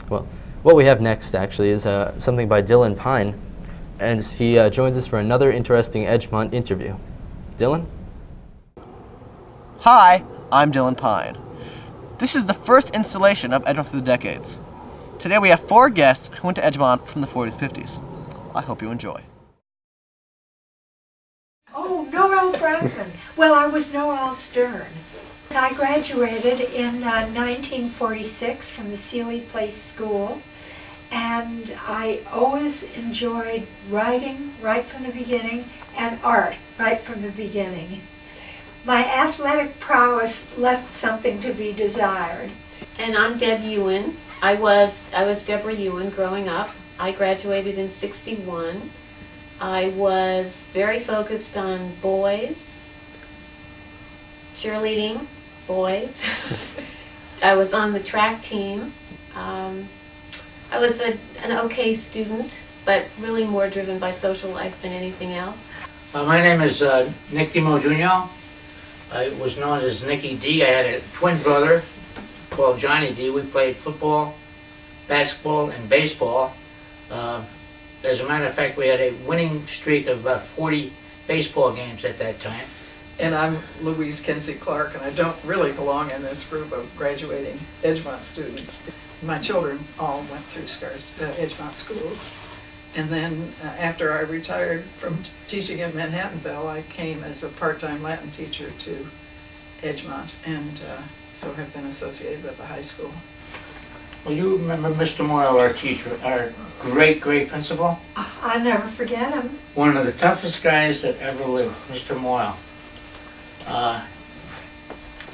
Well, what we have next actually is something by Dylan Pine, and he joins us for another interesting Edgemont interview. Dylan? Hi, I'm Dylan Pine. This is the first installation of Edgemont Through the Decades. Today we have 4 guests who went to Edgemont from the 40s and 50s. I hope you enjoy. Oh, Noel Franklin. Well, I was Noel Stern. I graduated in 1946 from the Seeley Place School, and I always enjoyed writing right from the beginning and art right from the beginning. My athletic prowess left something to be desired. And I'm Deb Ewan. I was Deborah Ewan growing up. I graduated in '61. I was very focused on boys, cheerleading, boys. I was on the track team. I was an okay student, but really more driven by social life than anything else. My name is Nick Demo Jr. I was known as Nicky D. I had a twin brother called Johnny D. We played football, basketball, and baseball. As a matter of fact, we had a winning streak of about 40 baseball games at that time. And I'm Louise Kinsey Clark, and I don't really belong in this group of graduating Edgemont students. My children all went through Edgemont schools. And then after I retired from teaching in Manhattanville, I came as a part-time Latin teacher to Edgemont, and so have been associated with the high school. Well, you remember Mr. Moyle, our teacher, our great principal? I'll never forget him. One of the toughest guys that ever lived, Mr. Moyle.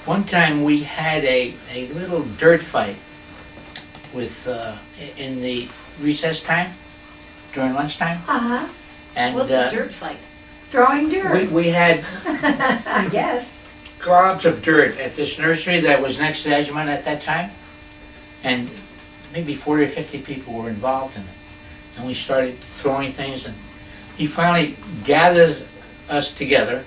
One time we had a little dirt fight with in the recess time, during lunchtime. Uh-huh. And What's a dirt fight? Throwing dirt. we had I guess. globs of dirt at this nursery that was next to Edgemont at that time. And maybe 40 or 50 people were involved in it. And we started throwing things, and he finally gathered us together,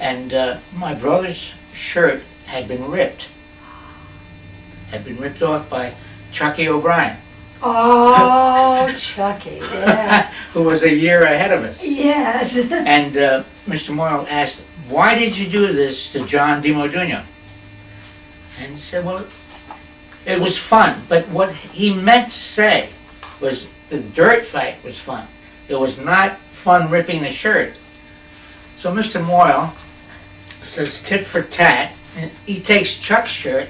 and my brother's shirt had been ripped off by Chucky O'Brien. Oh, Chucky, yes. Who was a year ahead of us. Yes. And Mr. Moyle asked, "Why did you do this to John Demo Jr.?" And he said, "Well, it was fun." But what he meant to say was the dirt fight was fun. It was not fun ripping the shirt. So Mr. Moyle says tit for tat, and he takes Chuck's shirt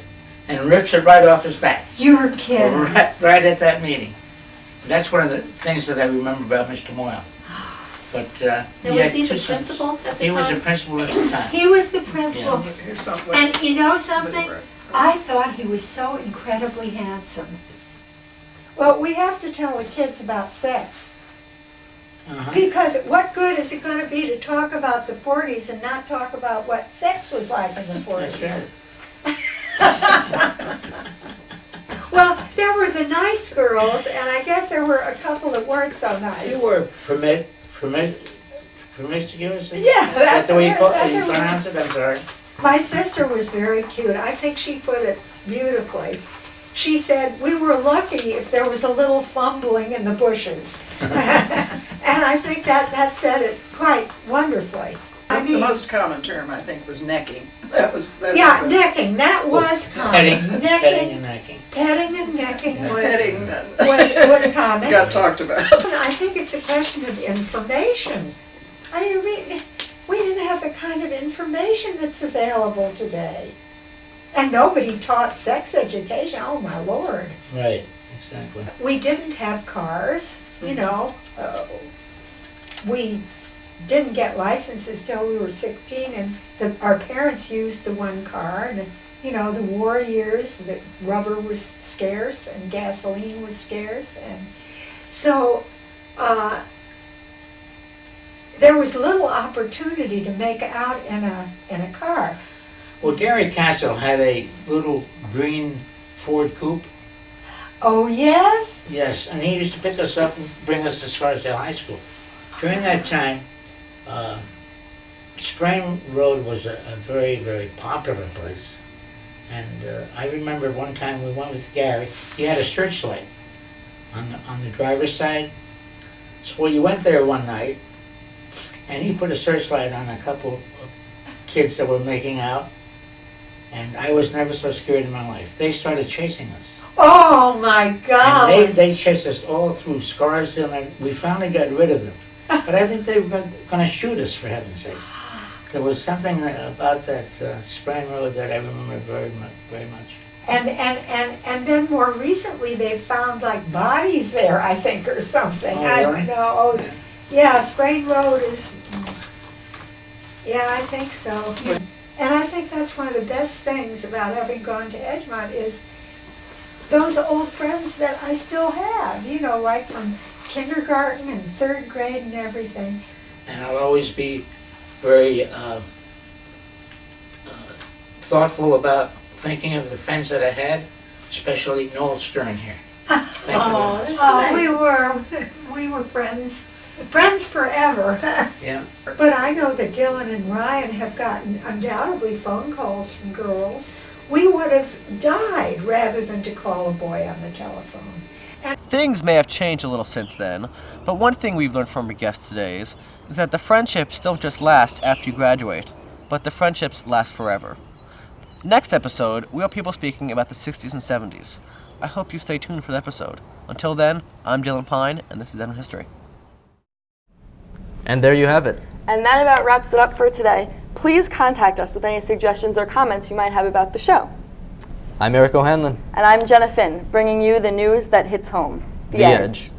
and rips it right off his back. You're kidding. Right at that meeting. That's one of the things that I remember about Mr. Moyle. But And was he the principal at the time? He was the principal at the time. He was the principal. Yeah. And you know something? I thought he was so incredibly handsome. Well, we have to tell the kids about sex. Uh-huh. Because what good is it going to be to talk about the 40s and not talk about what sex was like in the 40s? That's right. Well, there were the nice girls, and I guess there were a couple that weren't so nice. You were promiscuous? Yeah, Is that the way you that's the pronounce it? I'm sorry. My sister was very cute. I think she put it beautifully. She said, we were lucky if there was a little fumbling in the bushes. And I think that said it quite wonderfully. I mean, the most common term, I think, was necking. Yeah, necking. That was common. Petting and necking. Petting and necking Petting was common. got talked about. I think it's a question of information. I mean, we didn't have the kind of information that's available today. And nobody taught sex education. Oh, my Lord. Right, exactly. We didn't have cars, you know. We didn't get licenses till we were 16, and our parents used the one car. And, you know, the war years, the rubber was scarce and gasoline was scarce. And so there was little opportunity to make out in a car. Well, Gary Castle had a little green Ford coupe. Oh, yes? Yes, and he used to pick us up and bring us to Scarsdale High School. During that time, Spring Road was a very, very popular place. And I remember one time we went with Gary. He had a searchlight on the driver's side. So we went there one night, and he put a searchlight on a couple of kids that were making out. And I was never so scared in my life. They started chasing us. Oh my God! And they chased us all through Scarsdale, and we finally got rid of them. But I think they were going to shoot us, for heaven's sakes. There was something about that Spring Road that I remember very much. And then more recently they found like bodies there, I think, or something. Oh, I really? don't know. Oh, yeah, Sprain Road is. Yeah, I think so. And I think that's one of the best things about having gone to Edgemont is those old friends that I still have. You know, like from kindergarten and third grade and everything. And I'll always be very thoughtful about thinking of the friends that I had, especially Noel Stern here. Thank you very much. Oh, we were friends forever. Yeah. But I know that Dylan and Ryan have gotten undoubtedly phone calls from girls. We would have died rather than to call a boy on the telephone. Things may have changed a little since then, but one thing we've learned from our guests today is that the friendships don't just last after you graduate, but the friendships last forever. Next episode, we have people speaking about the 60s and 70s. I hope you stay tuned for the episode. Until then, I'm Dylan Pine, and this is Edgemont History. And there you have it. And that about wraps it up for today. Please contact us with any suggestions or comments you might have about the show. I'm Eric O'Hanlon. And I'm Jenna Finn, bringing you the news that hits home. The Edge.